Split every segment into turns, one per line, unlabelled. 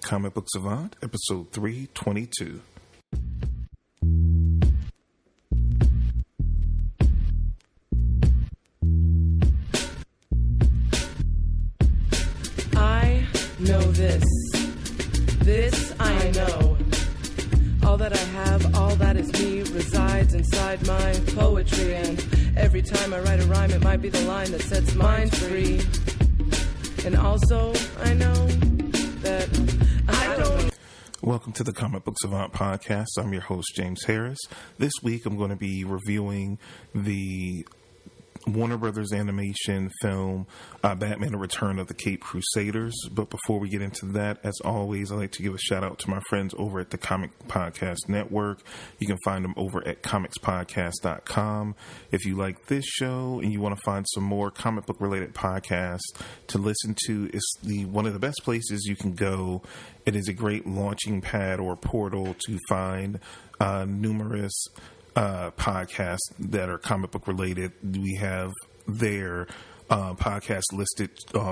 Comic Book Savant, episode 322.
I know this. This I know. All that I have, all that is me, resides inside my poetry. And every time I write a rhyme, it might be the line that sets mine free. And also, I know that I don't...
Welcome to the Comic Book Savant podcast. I'm your host, James Harris. This week, I'm going to be reviewing the Warner Brothers animation film, Batman: The Return of the Caped Crusaders. But before we get into that, as always, I'd like to give a shout out to my friends over at the Comic Podcast Network. You can find them over at comicspodcast.com. If you like this show and you want to find some more comic book related podcasts to listen to, it's one of the best places you can go. It is a great launching pad or portal to find numerous podcasts that are comic book related. We have their podcasts listed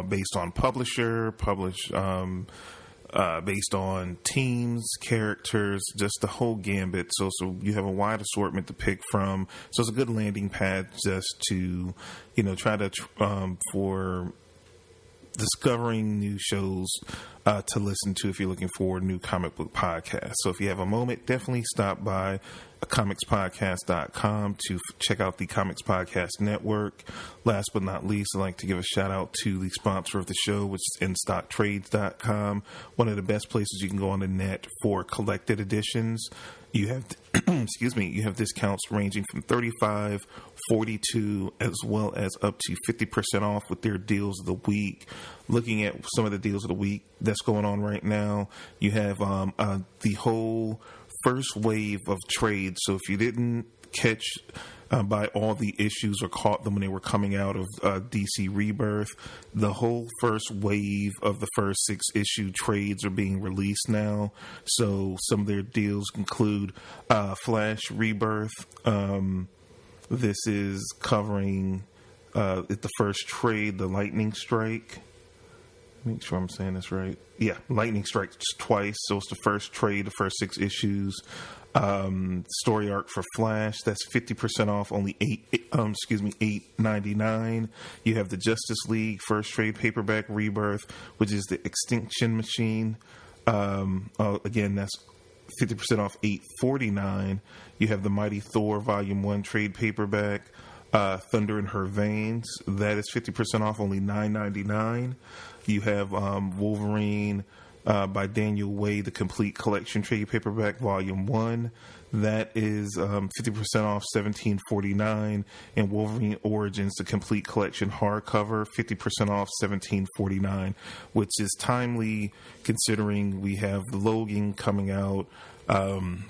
based on publisher, based on teams, characters, just the whole gambit. So you have a wide assortment to pick from. So it's a good landing pad just to, try to for discovering new shows to listen to if you're looking for a new comic book podcast. So if you have a moment, definitely stop by comicspodcast.com to check out the Comics Podcast Network. Last but not least, I'd like to give a shout out to the sponsor of the show, which is InStockTrades.com, one of the best places you can go on the net for collected editions. You have, you have discounts ranging from 35, 42, as well as up to 50% off with their deals of the week. Looking at some of the deals of the week that's going on right now, you have the whole first wave of trades. So if you didn't catch by all the issues or caught them when they were coming out of DC Rebirth, the whole first wave of the first 6 issue trades are being released now. So some of their deals include Flash Rebirth. This is covering the first trade, the Lightning Strike. Make sure I'm saying this right. Yeah, Lightning Strikes twice. So it's the first trade, the first 6 issues. Story arc for Flash, that's 50% off, only $8.99. You have the Justice League first trade paperback Rebirth, which is the Extinction Machine. Again, that's 50% off, $8.49. You have the Mighty Thor Volume 1 trade paperback, Thunder in Her Veins. That is 50% off, only $9.99. You have Wolverine by Daniel Way, the Complete Collection trade paperback, Volume 1. That is 50% off, $17.49. And Wolverine Origins, the Complete Collection hardcover, 50% off, $17.49, which is timely considering we have Logan coming out, in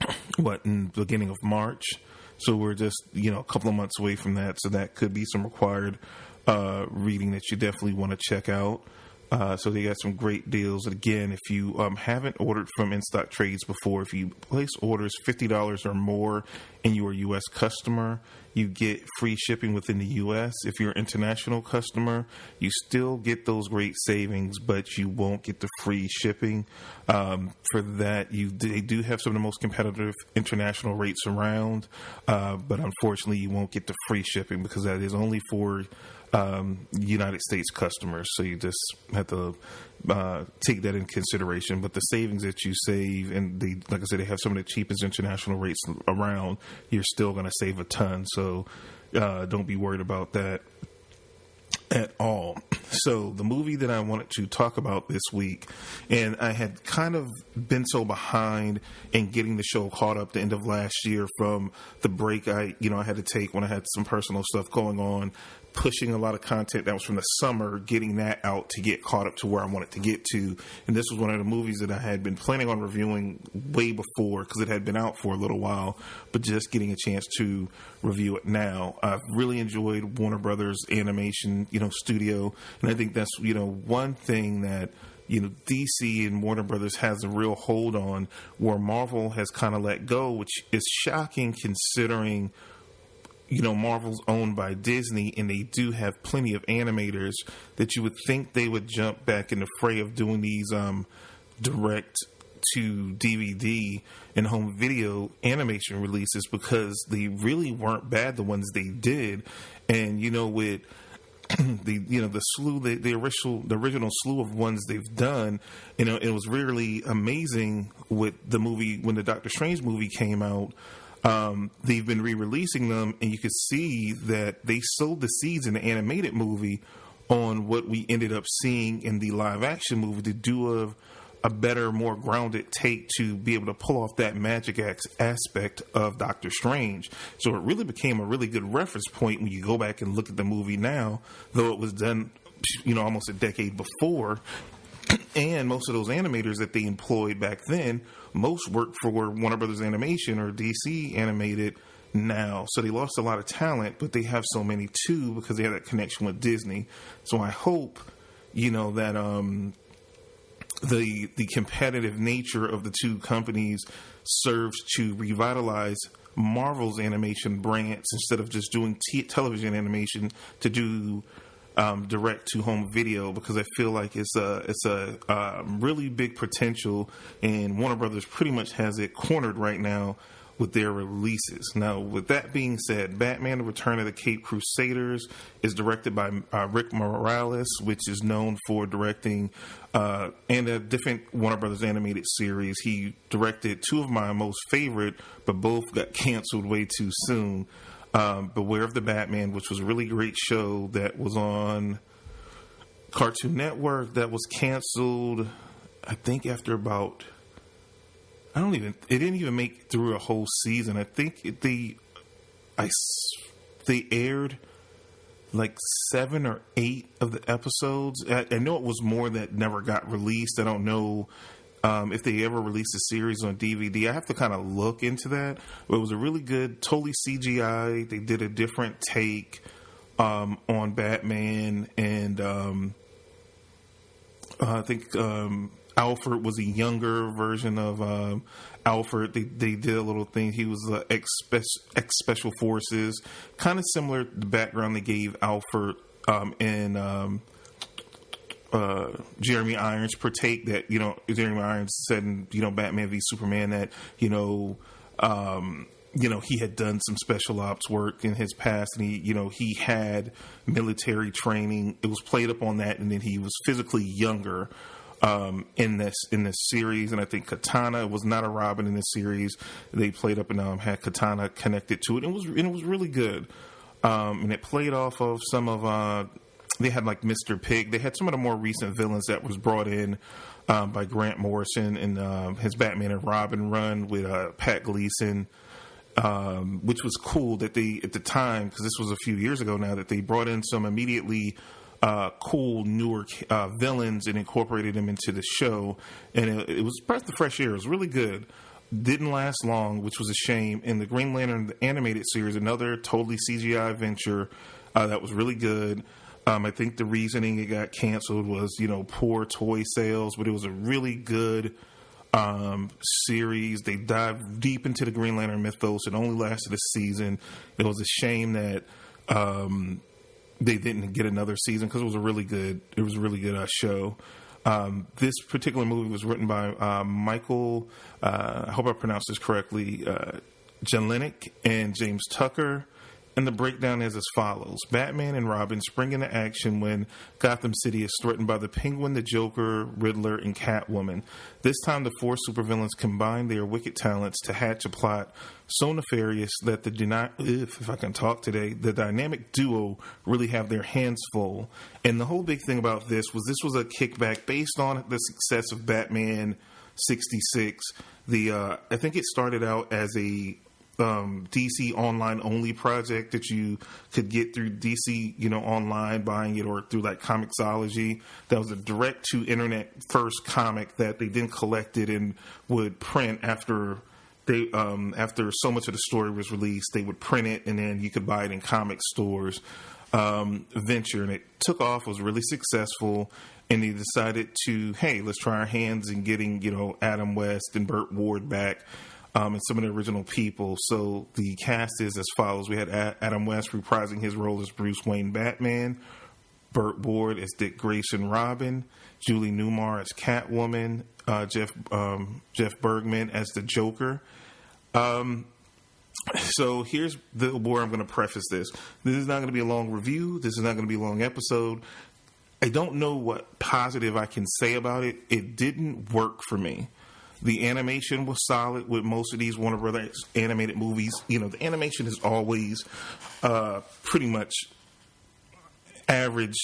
the beginning of March. So we're just, a couple of months away from that. So that could be some required reading that you definitely want to check out. So they got some great deals. Again, if you haven't ordered from In-Stock Trades before, if you place orders $50 or more and you are a U.S. customer, you get free shipping within the U.S. If you're an international customer, you still get those great savings, but you won't get the free shipping. For that, they do have some of the most competitive international rates around, but unfortunately, you won't get the free shipping because that is only for United States customers, so you just have to take that in consideration. But the savings that you save, and like I said, they have some of the cheapest international rates around, you're still going to save a ton, so don't be worried about that at all. So the movie that I wanted to talk about this week, and I had kind of been so behind in getting the show caught up the end of last year from the break I had to take when I had some personal stuff going on, pushing a lot of content that was from the summer, getting that out to get caught up to where I wanted to get to. And this was one of the movies that I had been planning on reviewing way before because it had been out for a little while, but just getting a chance to review it now. I've really enjoyed Warner Brothers animation, studio. And I think that's, one thing that, DC and Warner Brothers has a real hold on, where Marvel has kind of let go, which is shocking considering Marvel's owned by Disney, and they do have plenty of animators that you would think they would jump back in the fray of doing these direct to DVD and home video animation releases, because they really weren't bad, the ones they did. And with the original slew of ones they've done, it was really amazing with the movie. When the Doctor Strange movie came out, they've been re-releasing them, and you could see that they sowed the seeds in the animated movie on what we ended up seeing in the live action movie, to do a better, more grounded take, to be able to pull off that magic aspect of Doctor Strange. So it really became a really good reference point when you go back and look at the movie now, though it was done, almost a decade before. And most of those animators that they employed back then, most worked for Warner Brothers Animation or DC Animated now. So they lost a lot of talent, but they have so many too, because they have that connection with Disney. So I hope, that the competitive nature of the two companies serves to revitalize Marvel's animation branch, instead of just doing television animation, to do direct to home video, because I feel like it's a really big potential, and Warner Brothers pretty much has it cornered right now with their releases. Now, with that being said, Batman: The Return of the Caped Crusaders is directed by Rick Morales, which is known for directing and a different Warner Brothers animated series. He directed two of my most favorite, but both got canceled way too soon. Beware of the Batman, which was a really great show that was on Cartoon Network, that was canceled, I think, after about... it didn't even make it through a whole season. I think they aired like 7 or 8 of the episodes. I know it was more that never got released. I don't know if they ever released a series on DVD. I have to kind of look into that. But it was a really good, totally CGI. They did a different take on Batman, and I think Alfred was a younger version of Alfred. They did a little thing. He was ex Special Forces, kind of similar to the background they gave Alfred in Jeremy Irons per take. That Jeremy Irons said in Batman v Superman that he had done some special ops work in his past, and he had military training. It was played up on that, and then he was physically younger in this series. And I think Katana was not a Robin in this series. They played up and had Katana connected to it. It was really good. And it played off of some of they had like Mr. Pig. They had some of the more recent villains that was brought in by Grant Morrison in his Batman and Robin run with Pat Gleason, which was cool that they, at the time, because this was a few years ago now, that they brought in some immediately cool newer villains and incorporated them into the show. And it was breath of fresh air. It was really good. Didn't last long, which was a shame. And the Green Lantern the animated series, another totally CGI venture that was really good. I think the reasoning it got canceled was, poor toy sales, but it was a really good series. They dived deep into the Green Lantern mythos. It only lasted a season. It was a shame that they didn't get another season, because it was a really good show. This particular movie was written by Michael, I hope I pronounced this correctly, Jelenic and James Tucker. And the breakdown is as follows. Batman and Robin spring into action when Gotham City is threatened by the Penguin, the Joker, Riddler, and Catwoman. This time the four supervillains combine their wicked talents to hatch a plot so nefarious that the dynamic duo really have their hands full. And the whole big thing about this was a kickback based on the success of Batman 66. I think it started out as a DC online only project that you could get through DC, online, buying it, or through like Comixology. That was a direct to internet first comic that they then collected and would print after so much of the story was released. They would print it, and then you could buy it in comic stores. Venture, and it took off, was really successful, and they decided to, hey, let's try our hands in getting, Adam West and Burt Ward back. and some of the original people. So the cast is as follows. We had Adam West reprising his role as Bruce Wayne Batman, Burt Ward as Dick Grayson Robin, Julie Newmar as Catwoman, Jeff Bergman as the Joker. So here's where I'm going to preface this. This is not going to be a long review. This is not going to be a long episode. I don't know what positive I can say about it. It didn't work for me. The animation was solid with most of these Warner Brothers animated movies. The animation is always pretty much average,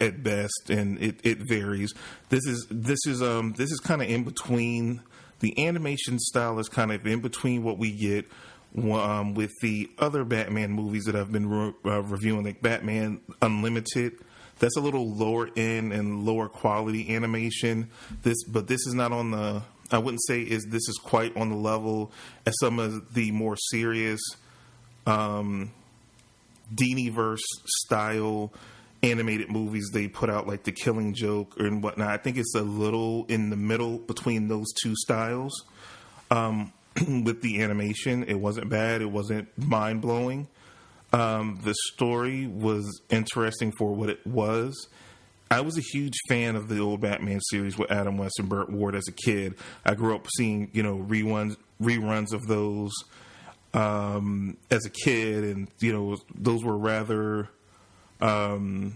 at best, and it varies. This is kind of in between. The animation style is kind of in between what we get with the other Batman movies that I've been reviewing, like Batman Unlimited. That's a little lower end and lower quality animation. This is not on the. I wouldn't say this is quite on the level as some of the more serious Diniverse style animated movies they put out, like The Killing Joke and whatnot. I think it's a little in the middle between those two styles. With the animation, it wasn't bad. It wasn't mind blowing. The story was interesting for what it was. I was a huge fan of the old Batman series with Adam West and Burt Ward as a kid. I grew up seeing, reruns of those as a kid, and those were rather, held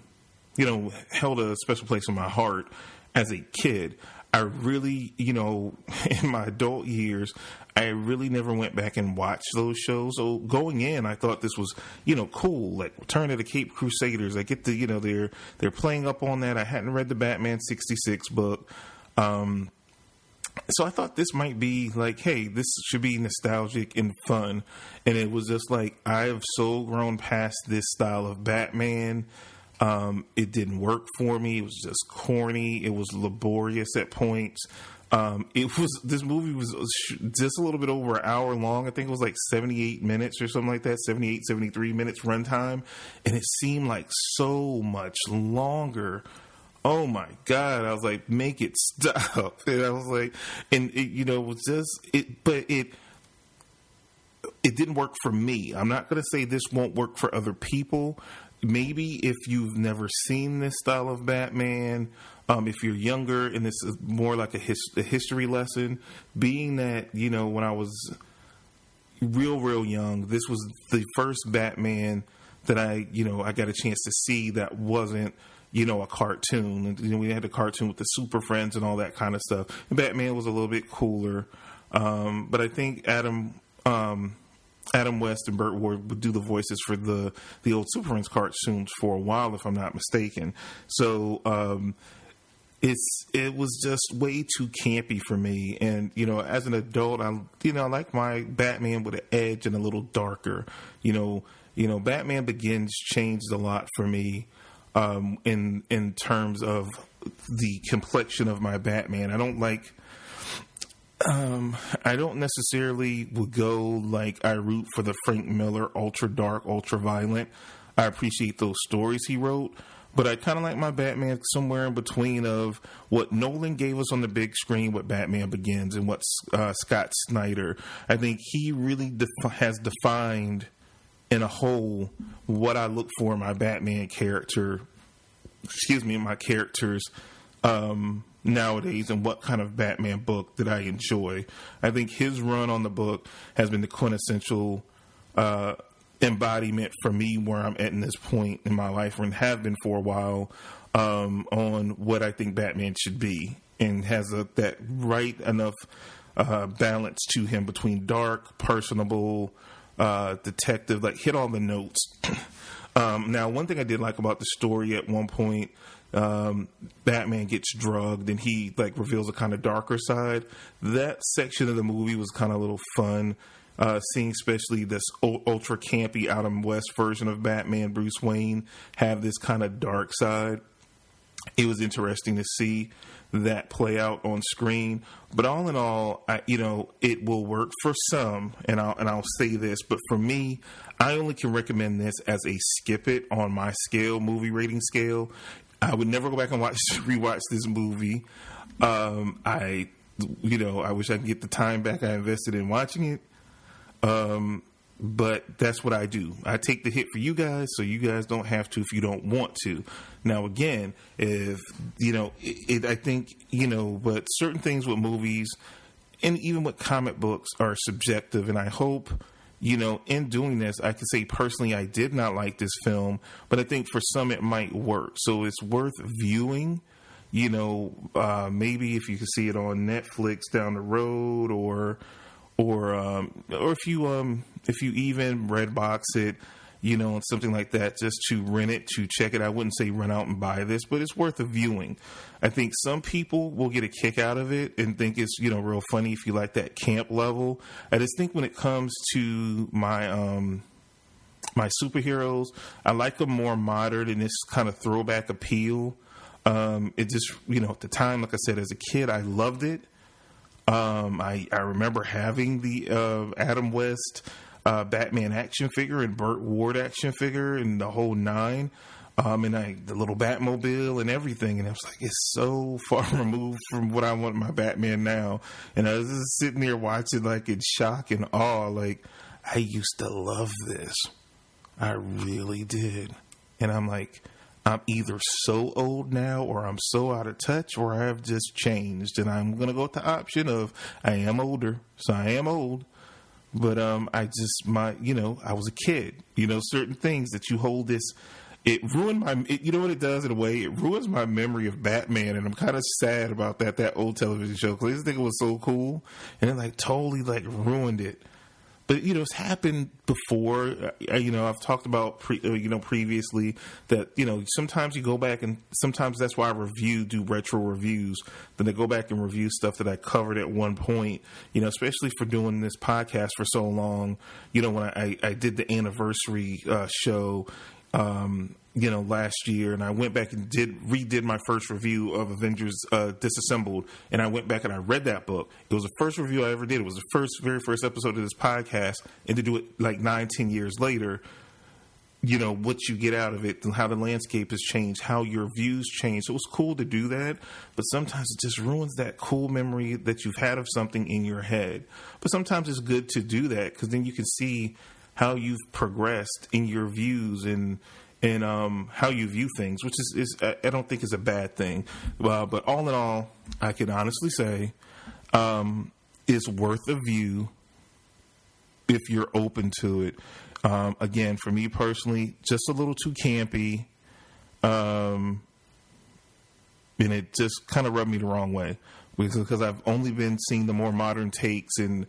a special place in my heart as a kid. I really, in my adult years, I really never went back and watched those shows. So going in, I thought this was, cool. Like Return of the Caped Crusaders. I get the, they're playing up on that. I hadn't read the Batman 66 book. So I thought this might be like, hey, this should be nostalgic and fun. And it was just like, I have so grown past this style of Batman. It didn't work for me. It was just corny. It was laborious at points. This movie was just a little bit over an hour long. I think it was like 78 minutes or something like that, 78, 73 minutes runtime. And it seemed like so much longer. Oh my God. I was like, make it stop. And I was like, and it, it was just, but it didn't work for me. I'm not going to say this won't work for other people. Maybe if you've never seen this style of Batman, if you're younger and this is more like a history lesson, being that, when I was real young, this was the first Batman that I got a chance to see that wasn't, a cartoon. And, we had a cartoon with the Super Friends and all that kind of stuff. And Batman was a little bit cooler. But I think Adam West and Burt Ward would do the voices for the old Super Friends cartoons for a while, if I'm not mistaken. So it was just way too campy for me. And as an adult, I like my Batman with an edge and a little darker. Batman Begins changed a lot for me in terms of the complexion of my Batman. I don't necessarily would go like I root for the Frank Miller ultra dark, ultra violent. I appreciate those stories he wrote, but I kind of like my Batman somewhere in between of what Nolan gave us on the big screen with Batman Begins and what Scott Snyder. I think he really has defined in a whole what I look for in my Batman character. My characters. Nowadays, and what kind of Batman book that I enjoy. I think his run on the book has been the quintessential embodiment for me where I'm at in this point in my life, and have been for a while, on what I think Batman should be, and has that right enough balance to him between dark, personable, detective, like hit all the notes. Now, one thing I did like about the story at one point, Batman gets drugged and he reveals a kind of darker side. That section of the movie was kind of a little fun, seeing especially this ultra campy Adam West version of Batman, Bruce Wayne, have this kind of dark side. It was interesting to see that play out on screen. But all in all, it will work for some, and I'll say this, but for me, I only can recommend this as a skip it on my scale, movie rating scale. I would never go back and rewatch this movie. I I wish I could get the time back I invested in watching it. But that's what I do. I take the hit for you guys, so you guys don't have to if you don't want to. Now, again, if, I think, but certain things with movies and even with comic books are subjective. And I hope, in doing this, I can say personally, I did not like this film, but I think for some it might work. So it's worth viewing. Maybe if you can see it on Netflix down the road, or if you even Redbox it, and something like that, just to rent it, to check it. I wouldn't say run out and buy this, but it's worth a viewing. I think some people will get a kick out of it and think it's, real funny if you like that camp level. I just think when it comes to my my superheroes, I like them more modern and this kind of throwback appeal. It just, at the time, like I said, as a kid, I loved it. I remember having the Adam West Batman action figure and Burt Ward action figure and the whole nine, and the little Batmobile and everything. And I was like, it's so far removed from what I want my Batman now. And I was just sitting there watching, like, in shock and awe. Like, I used to love this. I really did. And I'm like, I'm either so old now, or I'm so out of touch, or I have just changed. And I'm going to go with the option of I am older, so I am old. But I was a kid. Certain things that you hold this, it ruined you know what it does in a way? It ruins my memory of Batman, and I'm kind of sad about that old television show, because I just think it was so cool, and it totally ruined it. But, it's happened before. I've talked about, previously that, sometimes you go back, and sometimes that's why I do retro reviews. Then I go back and review stuff that I covered at one point, especially for doing this podcast for so long. When I did the anniversary show, last year, and I went back and redid my first review of Avengers Disassembled, and I went back and I read that book. It was the first review I ever did. It was the very first episode of this podcast, and to do it 9-10 years later, what you get out of it and how the landscape has changed, how your views change. So it was cool to do that, but sometimes it just ruins that cool memory that you've had of something in your head. But sometimes it's good to do that, because then you can see how you've progressed in your views and how you view things, which is I don't think is a bad thing. But all in all, I can honestly say it's worth a view if you're open to it. Again, for me personally, just a little too campy, and it just kind of rubbed me the wrong way. Because I've only been seeing the more modern takes and,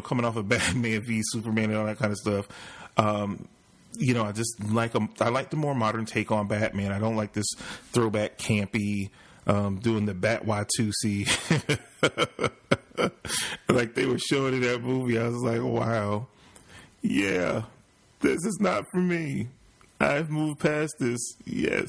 coming off of Batman v Superman and all that kind of stuff. I just I like the more modern take on Batman. I don't like this throwback campy, doing the Bat Watusi. Like they were showing in that movie. I was like, wow, yeah, this is not for me. I've moved past this. Yes.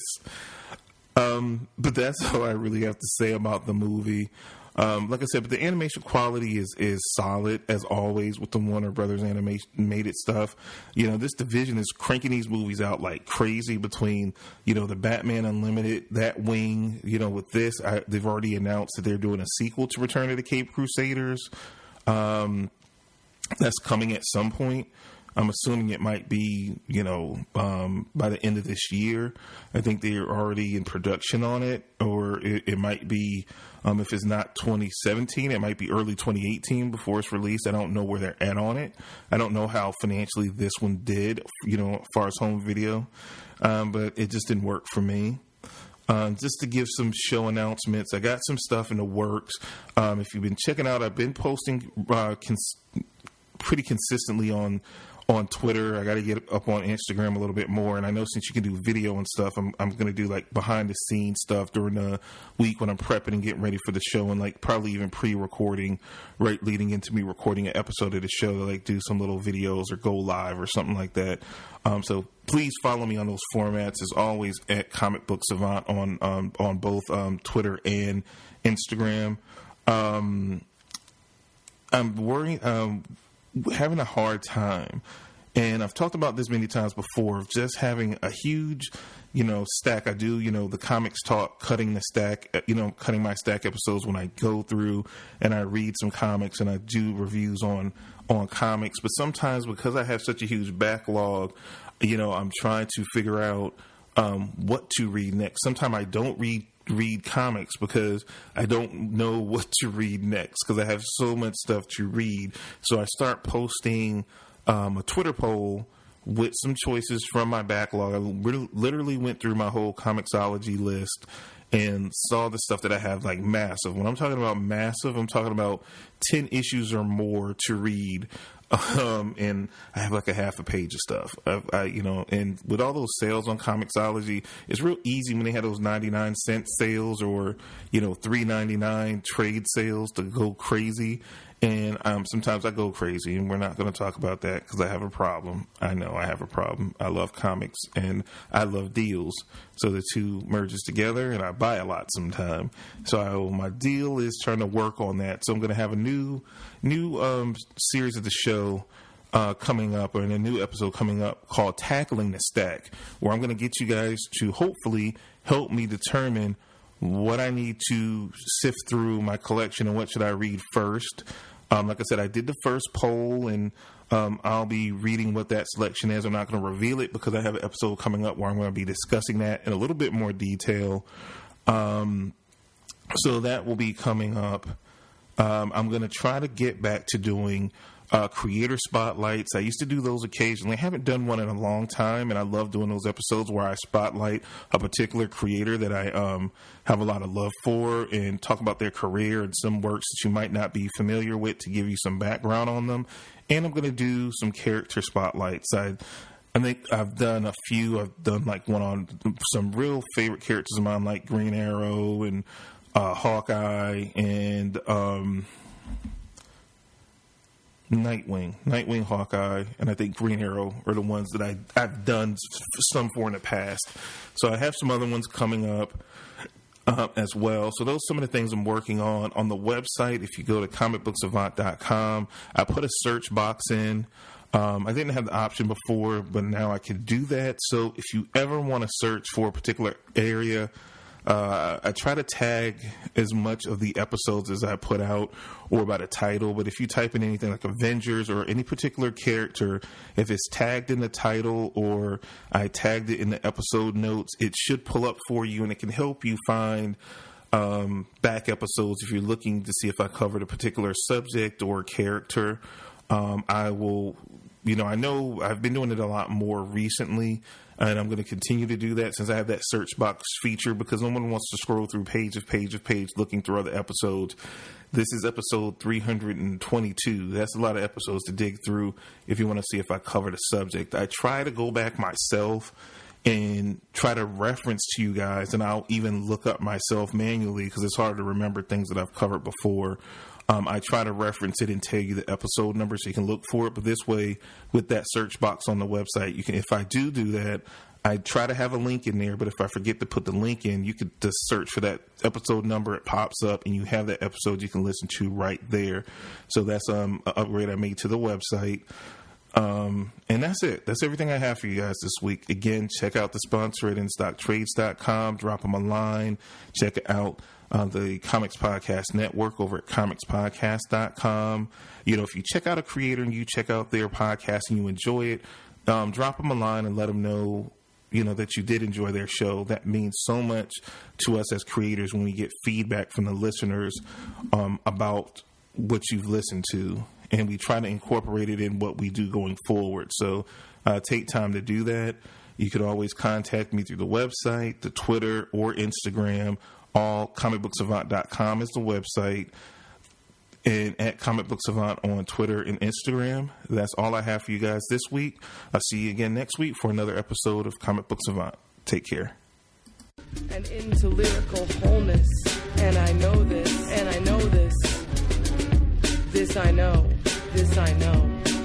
But that's all I really have to say about the movie. Like I said, but the animation quality is solid as always with the Warner Brothers animated stuff. This division is cranking these movies out like crazy between, the Batman Unlimited, that wing, with this, they've already announced that they're doing a sequel to Return of the Caped Crusaders. That's coming at some point. I'm assuming it might be, by the end of this year. I think they're already in production on it, or it might be, if it's not 2017, it might be early 2018 before it's released. I don't know where they're at on it. I don't know how financially this one did, as far as home video, but it just didn't work for me. Just to give some show announcements, I got some stuff in the works. If you've been checking out, I've been posting pretty consistently on Twitter. I got to get up on Instagram a little bit more. And I know since you can do video and stuff, I'm going to do like behind the scenes stuff during the week when I'm prepping and getting ready for the show, and like probably even pre-recording, right, leading into me recording an episode of the show to like do some little videos or go live or something like that. So please follow me on those formats, as always, at Comic Book Savant on both Twitter and Instagram. I'm worried. Having a hard time, and I've talked about this many times before, of just having a huge stack. I do, the comics talk, cutting the stack, cutting my stack episodes when I go through and I read some comics and I do reviews on comics. But sometimes because I have such a huge backlog, I'm trying to figure out what to read next. Sometimes I don't read comics because I don't know what to read next because I have so much stuff to read. So I start posting a Twitter poll with some choices from my backlog. I literally went through my whole Comixology list and saw the stuff that I have, like, massive. When I'm talking about massive, I'm talking about 10 issues or more to read. And I have like a half a page of stuff. And with all those sales on Comixology, it's real easy when they have those 99-cent sales or, $3.99 trade sales to go crazy. And sometimes I go crazy, and we're not going to talk about that because I have a problem. I know I have a problem. I love comics and I love deals. So the two merges together, and I buy a lot sometimes. So my deal is trying to work on that. So I'm going to have a new series of the show coming up, or in a new episode coming up called Tackling the Stack, where I'm going to get you guys to hopefully help me determine what I need to sift through my collection and what should I read first. Like I said, I did the first poll, and I'll be reading what that selection is. I'm not going to reveal it because I have an episode coming up where I'm going to be discussing that in a little bit more detail. So that will be coming up. I'm going to try to get back to doing creator spotlights. I used to do those occasionally. I haven't done one in a long time, and I love doing those episodes where I spotlight a particular creator that I have a lot of love for and talk about their career and some works that you might not be familiar with to give you some background on them. And I'm going to do some character spotlights. I think I've done a few. I've done like one on some real favorite characters of mine, like Green Arrow and Hawkeye and Nightwing, Hawkeye, and I think Green Arrow are the ones that I've done some for in the past. So I have some other ones coming up as well. So those are some of the things I'm working on the website. If you go to comicbooksavant.com, I put a search box in. I didn't have the option before, but now I can do that. So if you ever want to search for a particular area, I try to tag as much of the episodes as I put out or by the title. But if you type in anything like Avengers or any particular character, if it's tagged in the title or I tagged it in the episode notes, it should pull up for you, and it can help you find back episodes if you're looking to see if I covered a particular subject or character. I will, I know I've been doing it a lot more recently, and I'm going to continue to do that since I have that search box feature, because no one wants to scroll through page looking through other episodes. This is episode 322. That's a lot of episodes to dig through if you want to see if I covered a subject. I try to go back myself and try to reference to you guys, and I'll even look up myself manually because it's hard to remember things that I've covered before. I try to reference it and tell you the episode number so you can look for it. But this way, with that search box on the website, you can. If I do that, I try to have a link in there. But if I forget to put the link in, you could just search for that episode number. It pops up, and you have that episode you can listen to right there. So that's an upgrade I made to the website. And that's it. That's everything I have for you guys this week. Again, check out the sponsor at InStockTrades.com. Drop them a line. Check out the Comics Podcast Network over at comicspodcast.com. If you check out a creator and you check out their podcast and you enjoy it, drop them a line and let them know, that you did enjoy their show. That means so much to us as creators when we get feedback from the listeners about what you've listened to. And we try to incorporate it in what we do going forward. So take time to do that. You could always contact me through the website, the Twitter, or Instagram. All comicbooksavant.com is the website. And at Comic Book Savant on Twitter and Instagram. That's all I have for you guys this week. I'll see you again next week for another episode of Comic Book Savant. Take care.
And into lyrical wholeness. And I know this. And I know this. This I know. This I know.